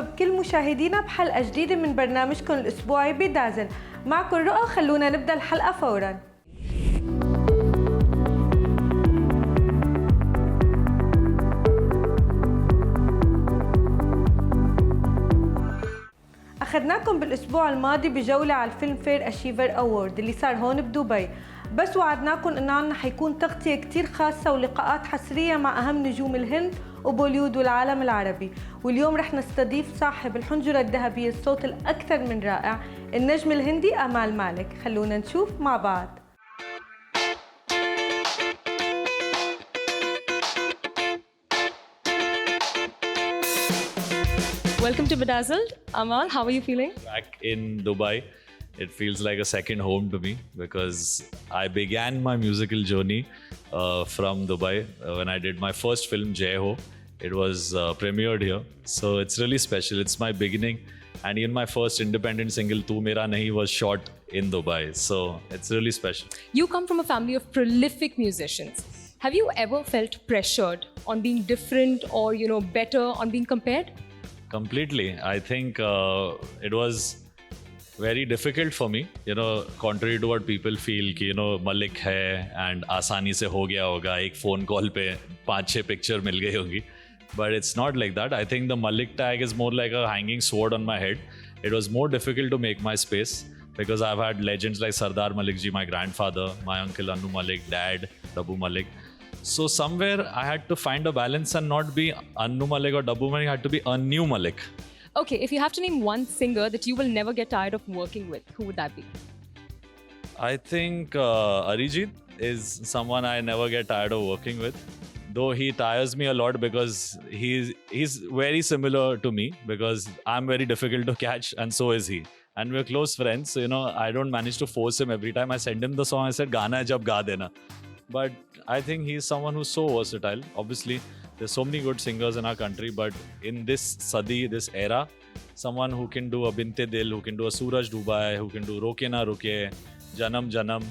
بكل مشاهدينا بحلقة جديدة من برنامجكم الأسبوعي بيدازلد. معكم رؤى، خلونا نبدأ الحلقة فوراً. أخذناكم بالأسبوع الماضي بجولة على الفيلم فير أشيفر أوورد اللي صار هون بدبي، بس وعدناكم إنه عنا حيكون تغطية كتير خاصة ولقاءات حصرية مع أهم نجوم الهند وبوليوود والعالم العربي. واليوم رح نستضيف صاحب الحنجرة الذهبية الصوت الأكثر من رائع، النجم الهندي أمال مالك. خلونا نشوف مع بعض. Welcome to Beidazzled. Amal, how are you feeling? Back in Dubai, it feels like a second home to me because I began my musical journey from Dubai when I did my first film, Jai Ho. It was premiered here. So it's really special. It's my beginning. And even my first independent single, Tu Mera Nahi, was shot in Dubai. So it's really special. You come from a family of prolific musicians. Have you ever felt pressured on being different or, better, on being compared? Completely. I think it was very difficult for me, contrary to what people feel कि मलिक है and आसानी से हो गया होगा, एक phone call पे 5-6 picture मिल गई होगी. But it's not like that. I think the Malik tag is more like a hanging sword on my head. It was more difficult to make my space because I've had legends like Sardar Malik ji, my grandfather, my uncle Anu Malik, dad, Dabu Malik. So somewhere I had to find a balance and not be Anu Malik or Dabu Malik, I had to be a new Malik. Okay, if you have to name one singer that you will never get tired of working with, who would that be? I think Arijit is someone I never get tired of working with. Though he tires me a lot because he's very similar to me because I'm very difficult to catch and so is he. And we're close friends, so I don't manage to force him every time I send him the song. I said, Gana hai jab ga dena. But I think he's someone who's so versatile. Obviously, there's so many good singers in our country, but in this sadi, this era, someone who can do a Binte Dil, who can do a Suraj Dubai, who can do Roke Na Ruke, Janam Janam,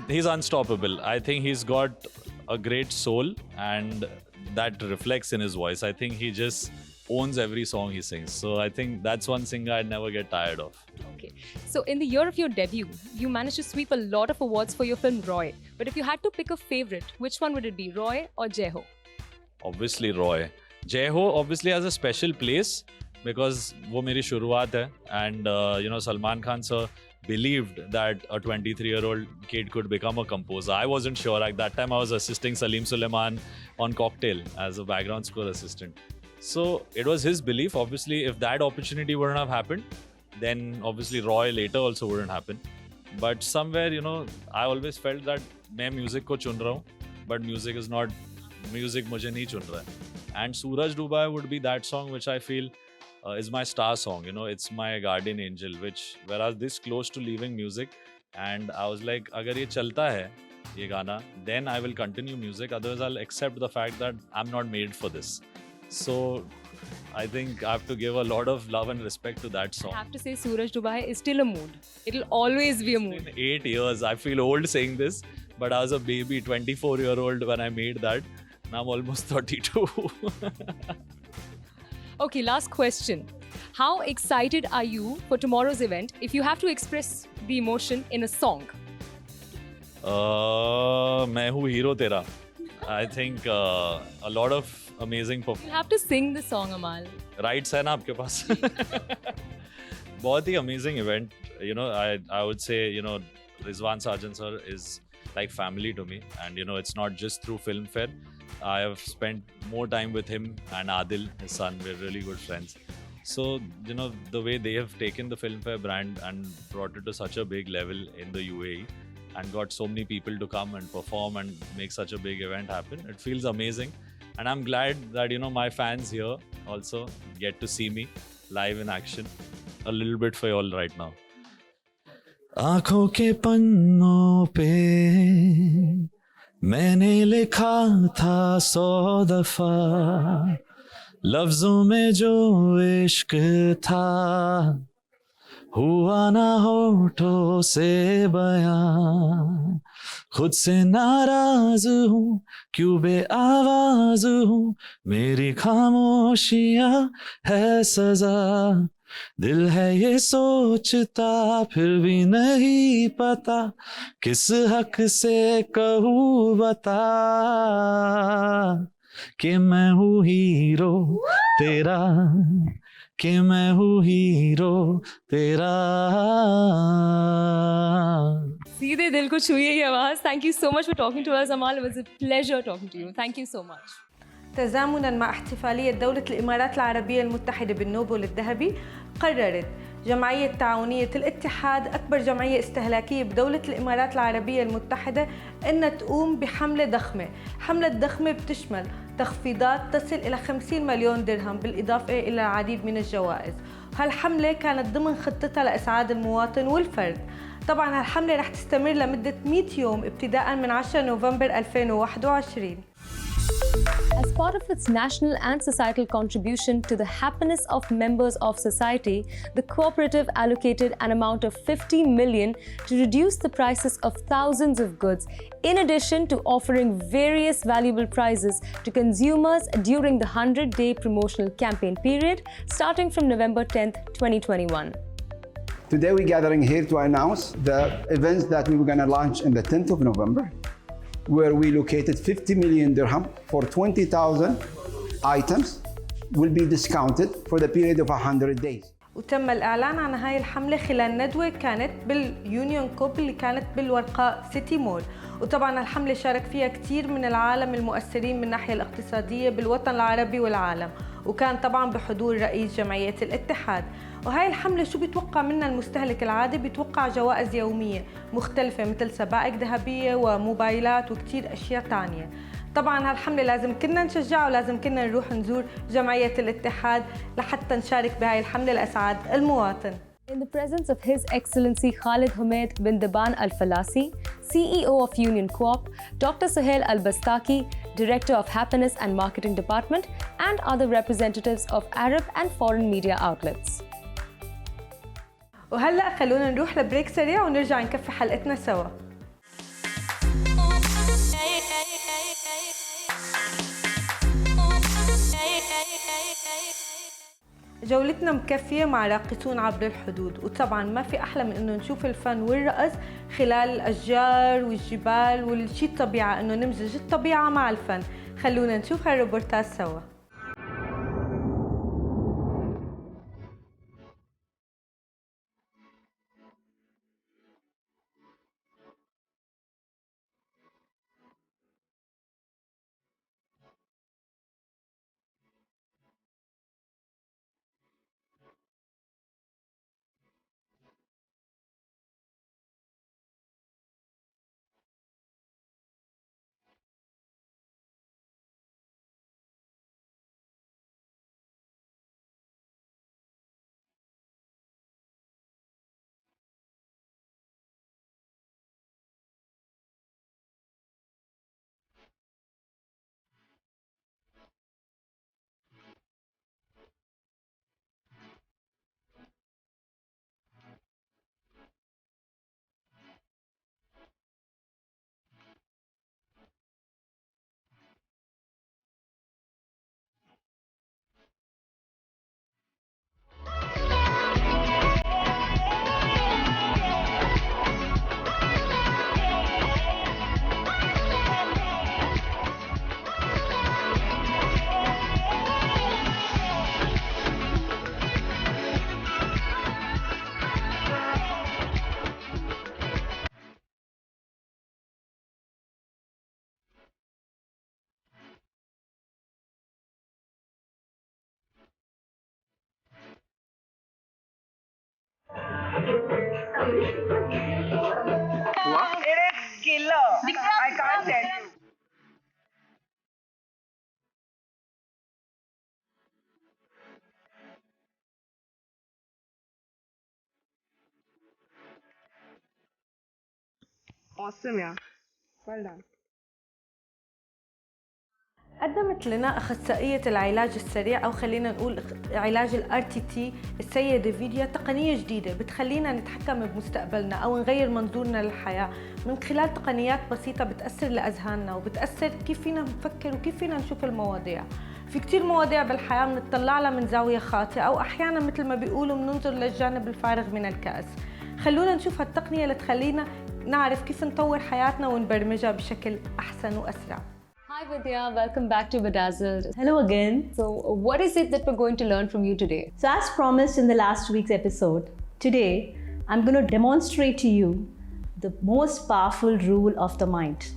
he's unstoppable. I think he's got a great soul and that reflects in his voice. I think he just owns every song he sings. So I think that's one singer I'd never get tired of. Okay. So in the year of your debut, you managed to sweep a lot of awards for your film Roy. But if you had to pick a favorite, which one would it be, Roy or Jai Ho? Obviously Roy. Jai Ho obviously has a special place because wo meri shuruaat hai and Salman Khan sir believed that a 23-year-old kid could become a composer. I wasn't sure. At that time I was assisting Salim Suleiman on Cocktail as a background score assistant. So it was his belief. Obviously, if that opportunity wouldn't have happened, then obviously Roy later also wouldn't happen. But somewhere, I always felt that मैं music को चुन रहा हूँ, but music is not, music मुझे नहीं चुन रहा है. And Suraj Dubai would be that song which I feel is my star song. It's my guardian angel, where I was this close to leaving music, and I was like, अगर ये चलता है ये गाना, then I will continue music. Otherwise, I'll accept the fact that I'm not made for this. So I think I have to give a lot of love and respect to that song. I have to say Suraj Dubai is still a mood. It'll always be a mood. It's been 8 years. I feel old saying this, but I was a baby, 24-year-old when I made that. Now I'm almost 32. Okay, last question. How excited are you for tomorrow's event if you have to express the emotion in a song? मैं हूँ hero तेरा. I think a lot of amazing performance. You have to sing the song, Amal. Rights है ना आपके पास? बहुत ही amazing event. I would say, Rizwan Sarjan sir is like family to me. And, it's not just through Filmfare. I have spent more time with him and Adil, his son. We're really good friends. So, the way they have taken the Filmfare brand and brought it to such a big level in the UAE and got so many people to come and perform and make such a big event happen, it feels amazing. And I'm glad that, my fans here also get to see me live in action. A little bit for you all right now. आँखों के पन्नों पे मैंने लिखा था 100 दफा, लफ्जों में जो इश्क था हुआ ना होठों से बयां, खुद से नाराज हूँ, क्यों बेआवाज हूँ, मेरी खामोशियाँ है सजा, दिल है ये सोचता फिर भी नहीं पता, किस हक से कहूँ बता, कि मैं हूँ हीरो तेरा, कि मैं हूँ हीरो तेरा. सीधे दिल को छुई ये आवाज. Thank you so much for talking to us, Amal. It was a pleasure talking to you. Thank you so much. تزامناً مع احتفالية دولة الإمارات العربية المتحدة بالنوبل الذهبي، قررت جمعية تعاونية الاتحاد، أكبر جمعية استهلاكية بدولة الإمارات العربية المتحدة، أن تقوم بحملة ضخمة. حملة ضخمة بتشمل تخفيضات تصل إلى 50 مليون درهم بالإضافة إلى العديد من الجوائز. وهالحملة كانت ضمن خطتها لإسعاد المواطن والفرد. طبعاً هالحملة رح تستمر لمدة 100 يوم ابتداءً من 10 نوفمبر 2021. As part of its national and societal contribution to the happiness of members of society, the cooperative allocated an amount of 50 million to reduce the prices of thousands of goods, in addition to offering various valuable prizes to consumers during the 100-day promotional campaign period starting from November 10th, 2021. Today we're gathering here to announce the events that we were going to launch on the 10th of November, where we located 50 million dirham for 20,000 items will be discounted for the period of 100 days. وتم الإعلان عن هاي الحملة خلال ندوة كانت باليونيون كوب اللي كانت بالورقاء سيتي مول. وطبعاً الحملة شارك فيها كتير من العالم المؤثرين من الناحية الاقتصادية بالوطن العربي والعالم، وكان طبعاً بحضور رئيس جمعية الاتحاد. وهاي الحملة شو بيتوقع منها المستهلك العادي؟ بيتوقع جوائز يومية مختلفة مثل سبائك ذهبية وموبايلات وكتير أشياء تانية. طبعاً هالحملة لازم كنا نشجعها ولازم كنا نروح نزور جمعية الاتحاد لحتى نشارك بهاي الحملة لأسعاد المواطن. In the presence of His Excellency Khalid Humaid bin Daban Al Falasi, CEO of Union Co-op, Dr. Suhail Al Bastaki, Director of Happiness and Marketing Department, and other representatives of Arab and foreign media outlets. وهلأ خلونا نروح لبريك سريع ونرجع نكفي حلقتنا سوا. جولتنا مكفية مع راقصون عبر الحدود، وطبعاً ما في أحلى من إنه نشوف الفن والرقص خلال الأشجار والجبال والشي الطبيعة، إنه نمزج الطبيعة مع الفن. خلونا نشوف هالروبورتاج سوا. It is killer. I can't tell you. Awesome, yeah. Well done. قدمت لنا أخصائية العلاج السريع أو خلينا نقول علاج RTT السيدة فيديا تقنية جديدة بتخلينا نتحكم بمستقبلنا أو نغير منظورنا للحياة من خلال تقنيات بسيطة بتأثر لأذهاننا وبتأثر كيف فينا نفكر وكيف فينا نشوف المواضيع. في كتير مواضيع بالحياة بنطلع لها من زاوية خاطئة أو أحيانا مثل ما بيقولوا بننظر للجانب الفارغ من الكأس. خلونا نشوف هالتقنية لتخلينا نعرف كيف نطور حياتنا ونبرمجها بشكل أحسن وأسرع. Hi Vidya, welcome back to Beidazzled. Hello again. So what is it that we're going to learn from you today? So as promised in the last week's episode, today I'm going to demonstrate to you the most powerful rule of the mind.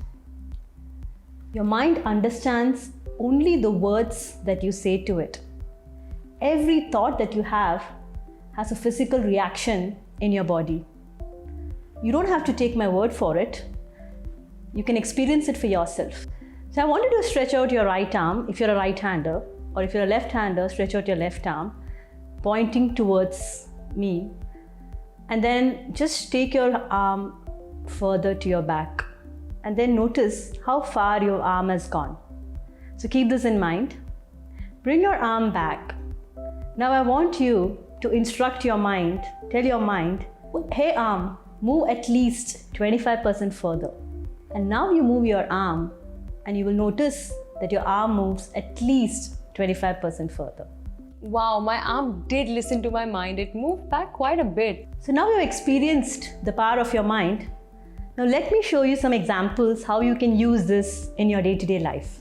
Your mind understands only the words that you say to it. Every thought that you have has a physical reaction in your body. You don't have to take my word for it. You can experience it for yourself. So I want you to stretch out your right arm if you're a right-hander, or if you're a left-hander, stretch out your left arm, pointing towards me. And then just take your arm further to your back. And then notice how far your arm has gone. So keep this in mind. Bring your arm back. Now I want you to instruct your mind, tell your mind, hey arm, move at least 25% further. And now you move your arm and you will notice that your arm moves at least 25% further. Wow, my arm did listen to my mind. It moved back quite a bit. So now you've experienced the power of your mind. Now let me show you some examples how you can use this in your day-to-day life.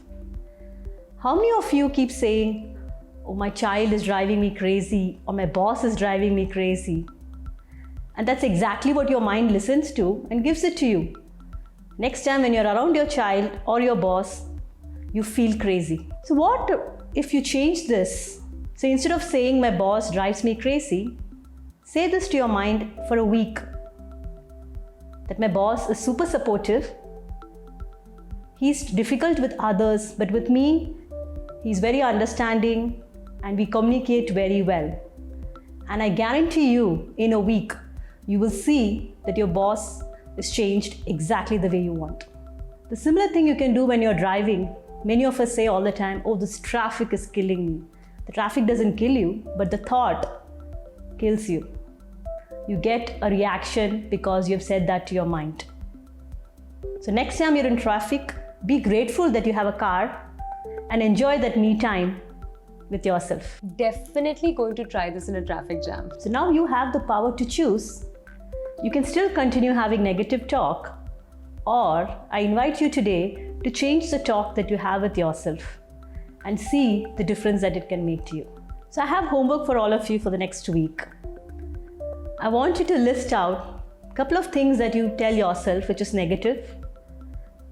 How many of you keep saying, oh, my child is driving me crazy, or my boss is driving me crazy? And that's exactly what your mind listens to and gives it to you. Next time when you're around your child or your boss, you feel crazy. So what if you change this? So instead of saying my boss drives me crazy, say this to your mind for a week. That my boss is super supportive. He's difficult with others, but with me, he's very understanding and we communicate very well. And I guarantee you, in a week, you will see that your boss is changed exactly the way you want. The similar thing you can do when you're driving. Many of us say all the time, oh, this traffic is killing me. The traffic doesn't kill you, but the thought kills you. You get a reaction because you've said that to your mind. So next time you're in traffic, be grateful that you have a car and enjoy that me time with yourself. Definitely going to try this in a traffic jam. So now you have the power to choose. You can still continue having negative talk, or I invite you today to change the talk that you have with yourself and see the difference that it can make to you. So I have homework for all of you for the next week. I want you to list out a couple of things that you tell yourself which is negative,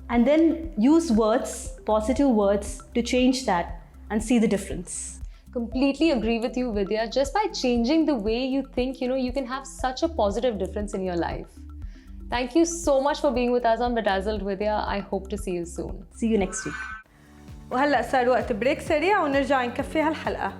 and then use words, positive words, to change that and see the difference. Completely agree with you, Vidya. Just by changing the way you think, you can have such a positive difference in your life. Thank you so much for being with us on Beidazzled, Vidya. I hope to see you soon. See you next week. وهلأ صار وقت بريك سريع ونرجع نكفي هالحلقة.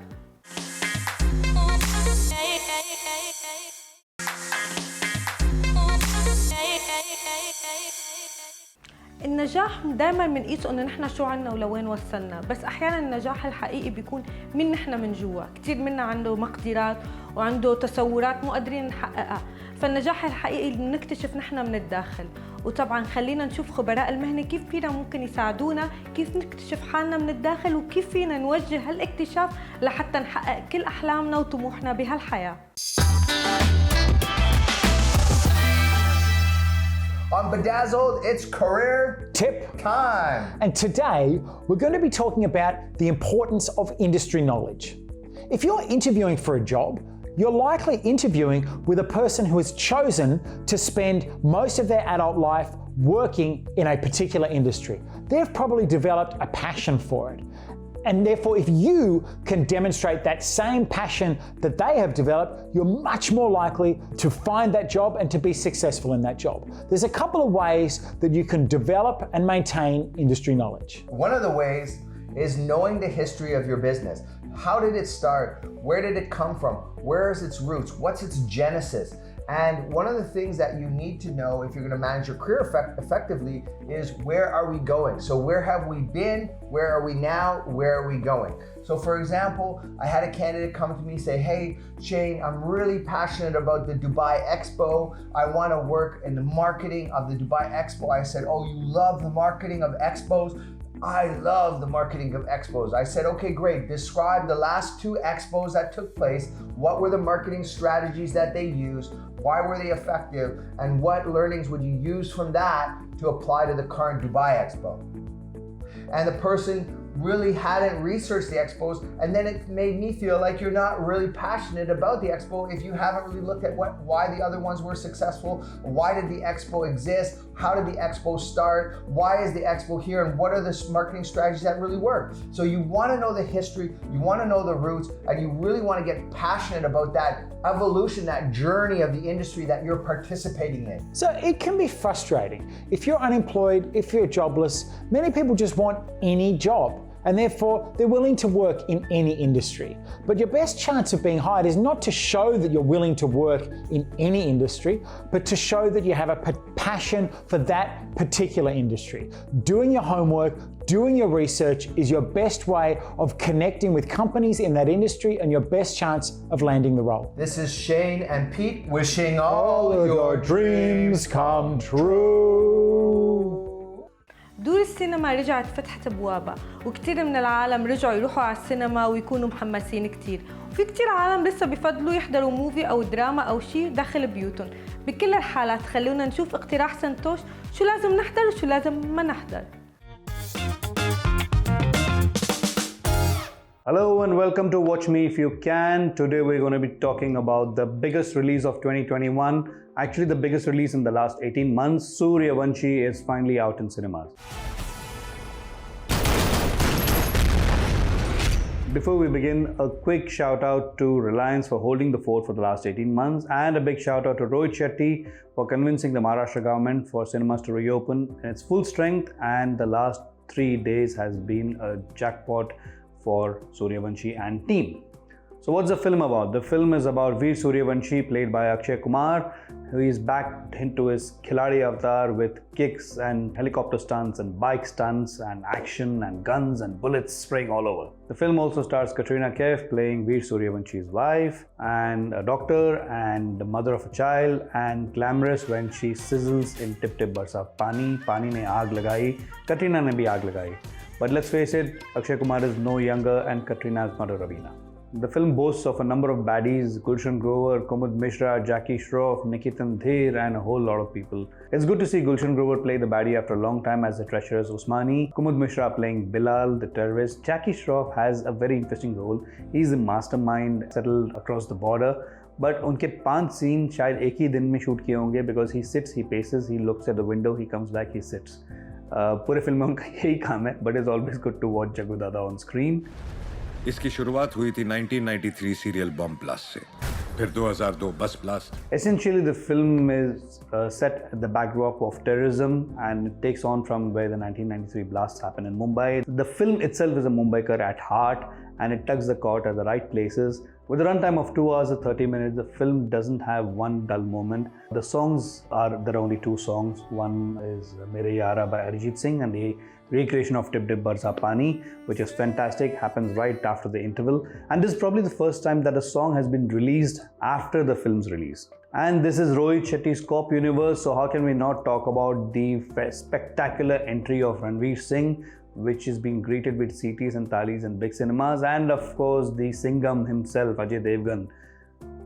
النجاح دائما بنقيسه انه نحن شو عنا ولوين وصلنا، بس احيانا النجاح الحقيقي بيكون من نحن من جوا. كثير منا عنده مقدرات وعنده تصورات مو قادرين نحققها، فالنجاح الحقيقي نكتشف نحن من الداخل. وطبعا خلينا نشوف خبراء المهنه كيف فينا ممكن يساعدونا كيف نكتشف حالنا من الداخل وكيف فينا نوجه هالاكتشاف لحتى نحقق كل احلامنا وطموحنا بهالحياه. On Bedazzled, it's career tip time. And today, we're going to be talking about the importance of industry knowledge. If you're interviewing for a job, you're likely interviewing with a person who has chosen to spend most of their adult life working in a particular industry. They've probably developed a passion for it. And therefore, if you can demonstrate that same passion that they have developed, you're much more likely to find that job and to be successful in that job. There's a couple of ways that you can develop and maintain industry knowledge. One of the ways is knowing the history of your business. How did it start? Where did it come from? Where is its roots? What's its genesis? And one of the things that you need to know if you're going to manage your career effectively is where are we going? So where have we been? Where are we now? Where are we going? So for example, I had a candidate come to me and say, hey, Shane, I'm really passionate about the Dubai Expo. I want to work in the marketing of the Dubai Expo. I said, oh, you love the marketing of expos? I love the marketing of expos. I said, okay, great. Describe the last 2 expos that took place. What were the marketing strategies that they used? Why were they effective? And what learnings would you use from that to apply to the current Dubai Expo? And the person really hadn't researched the expos, and then it made me feel like you're not really passionate about the expo if you haven't really looked at why the other ones were successful. Why did the expo exist? How did the expo start? Why is the expo here? And what are the marketing strategies that really work? So you want to know the history, you want to know the roots, and you really want to get passionate about that evolution, that journey of the industry that you're participating in. So it can be frustrating. If you're unemployed, if you're jobless, many people just want any job, and therefore they're willing to work in any industry. But your best chance of being hired is not to show that you're willing to work in any industry, but to show that you have a passion for that particular industry. Doing your homework, doing your research is your best way of connecting with companies in that industry and your best chance of landing the role. This is Shane and Pete wishing all your dreams come true. دور السينما رجعت فتحت ابوابها، وكثير من العالم رجعوا يروحوا على السينما ويكونوا محمسين كثير، وفي كثير عالم لسه بفضلوا يحضروا موفي او دراما او شيء داخل بيوتهم. بكل الحالات خلونا نشوف اقتراح سنتوش، شو لازم نحضر وشو لازم ما نحضر. Hello and welcome to Watch Me If You Can. Today we're going to be talking about the biggest release of 2021. Actually the biggest release in the last 18 months. Sooryavanshi is finally out in cinemas. Before we begin, a quick shout out to Reliance for holding the fort for the last 18 months, and a big shout out to Rohit Shetty for convincing the Maharashtra government for cinemas to reopen in its full strength, and the last 3 days has been a jackpot for Sooryavanshi and team. So what's the film about? The film is about Veer Sooryavanshi, played by Akshay Kumar, who is back into his Khiladi avatar with kicks and helicopter stunts and bike stunts and action and guns and bullets spraying all over. The film also stars Katrina Kaif playing Veer Sooryavansh's wife and a doctor and the mother of a child, and glamorous when she sizzles in Tip Tip Barsa Pani. Pani ne aag lagai, Katrina ne bhi aag lagai. But let's face it, Akshay Kumar is no younger and Katrina is not a Ravina. The film boasts of a number of baddies: Gulshan Grover, Kumud Mishra, Jackie Shroff, Nikitan Dheer, and a whole lot of people. It's good to see Gulshan Grover play the baddie after a long time as the treacherous Usmani, Kumud Mishra playing Bilal, the terrorist. Jackie Shroff has a very interesting role. He's a mastermind settled across the border. But उनके 5 scene शायद एक ही दिन में shoot किए होंगे, because he sits, he paces, he looks at the window, he comes back, he sits. पूरे film में उनका यही काम है, but it's always good to watch Jagu Dada on screen. इसकी शुरुआत हुई थी 1993 सीरियल बम ब्लास्ट से, फिर 2002 बस blast. Essentially, the film is set at the backdrop of terrorism, and it takes on from where the 1993 blasts happened in Mumbai. The film itself is a Mumbaikar at heart, and it tugs the cord at the right places. With a runtime of 2 hours and 30 minutes, the film doesn't have one dull moment. The songs there are only 2 songs. One is Mere Yara by Arijit Singh, and the recreation of Tip Tip Barsa Pani, which is fantastic, happens right after the interval. And this is probably the first time that a song has been released after the film's release. And this is Rohit Shetty's Cop universe, so how can we not talk about the spectacular entry of Ranveer Singh, which is being greeted with CTs and Talis in big cinemas, and of course the Singham himself, Ajay Devgan.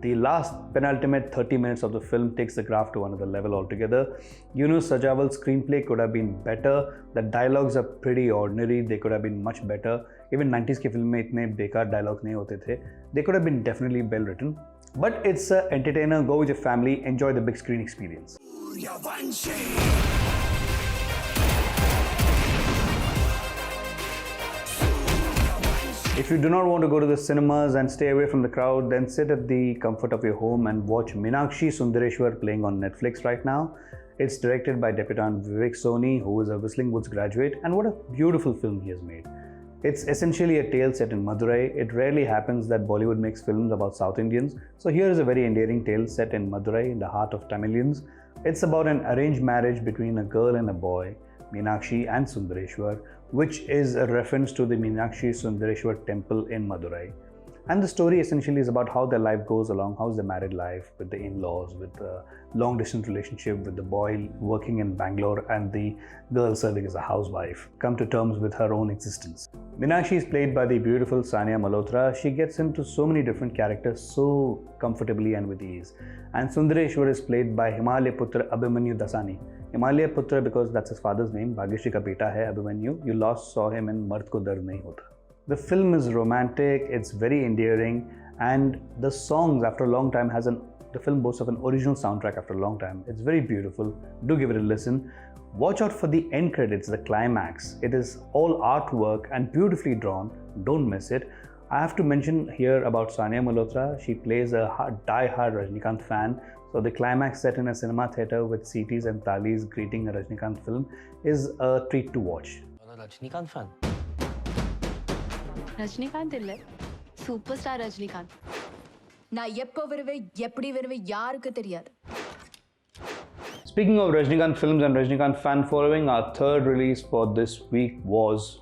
The last penultimate 30 minutes of the film takes the graph to another level altogether. Yunus Sajawal's screenplay could have been better. The dialogues are pretty ordinary. They could have been much better. Even 90s की film में इतने बेकार dialogue नहीं होते थे. They could have been definitely well written. But it's an entertainer. Go with your family. Enjoy the big screen experience. If you do not want to go to the cinemas and stay away from the crowd, then sit at the comfort of your home and watch Meenakshi Sundareshwar playing on Netflix right now. It's directed by debutant Vivek Soni, who is a Whistling Woods graduate, and what a beautiful film he has made. It's essentially a tale set in Madurai. It rarely happens that Bollywood makes films about South Indians. So here is a very endearing tale set in Madurai, in the heart of Tamilians. It's about an arranged marriage between a girl and a boy, Meenakshi and Sundareshwar, which is a reference to the Meenakshi Sundareshwar temple in Madurai. And the story essentially is about how their life goes along, how's their married life with the in-laws, with the long-distance relationship, with the boy working in Bangalore and the girl serving as a housewife, come to terms with her own existence. Meenakshi is played by the beautiful Sania Malhotra. She gets into so many different characters so comfortably and with ease. And Sundareshwar is played by Himalaya Putra Abhimanyu Dasani. Himalaya Putra because that's his father's name, Bhagyashri ka beta hai Abhimanyu. You last saw him in Mard Ko Dard Nahi Hota. The film is romantic, it's very endearing, and the songs after a long time the film boasts of an original soundtrack after a long time. It's very beautiful. Do give it a listen. Watch out for the end credits, the climax. It is all artwork and beautifully drawn. Don't miss it. I have to mention here about Sania Malhotra. She plays a die-hard Rajinikanth fan. So the climax set in a cinema theatre with CTs and Talis greeting a Rajinikanth film is a treat to watch. Rajinikanth fan. Rajinikanth illa superstar Rajinikanth na eppo viruve eppadi viruve yarukku theriyadu. Speaking of Rajinikanth films and Rajinikanth fan following, our third release for this week was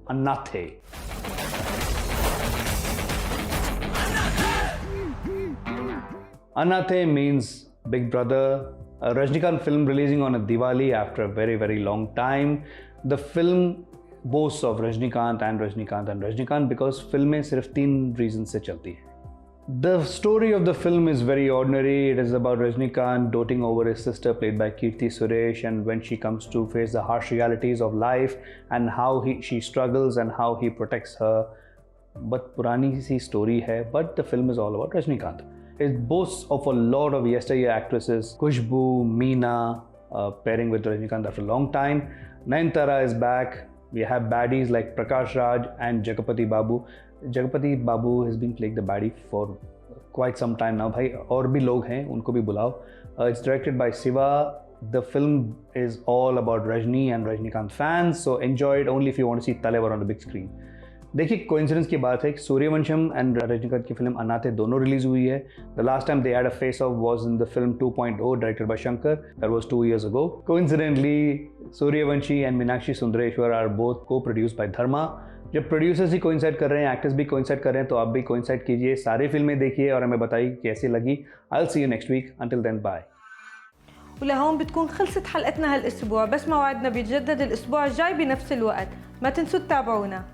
Anathe. Anathe means Big Brother, a Rajinikanth film releasing on a Diwali after a very, very long time. The film boasts of Rajinikanth and Rajinikanth and Rajinikanth because filमें सिर्फ 3 reasons से चलती है. The story of the film is very ordinary. It is about Rajinikanth doting over his sister played by Kirti Suresh, and when she comes to face the harsh realities of life and how she struggles and how he protects her. But पुरानी सी story है, but the film is all about Rajinikanth. It boasts of a lot of yesteryear actresses, Khushbu, Meena, pairing with Rajinikanth after a long time. Nayanthara is back. We have baddies like Prakash Raj and Jagapati Babu. Jagapati Babu has been playing the baddie for quite some time now. भाई और भी लोग हैं, उनको भी बुलाओ. It's directed by Siva. The film is all about Rajni and Rajinikanth fans, so enjoy it only if you want to see Talevar on the big screen. देखिए coincidence की बात है कि सूर्यवंशम एंड रजनीकांत की फिल्म अनाथे दोनों रिलीज हुई है. The last time they had a face off was in the film 2.0 directed by Shankar. That was 2 years ago. Coincidentally Sooryavanshi and Meenakshi Sundareshwar are both coproduced by Dharma. जब प्रोड्यूसर्स ही कोइंसाइड कर रहे हैं, एक्टर्स भी coincide कर रहे हैं, तो आप भी कोइंसाइड कीजिए, सारी फिल्में देखिए और हमें बताइए कैसी लगी. I will see you next week. Until then bye. ولهون بتكون خلصت حلقتنا هالاسبوع، بس موعدنا بيتجدد الاسبوع الجاي بنفس الوقت. ما تنسوا تتابعونا.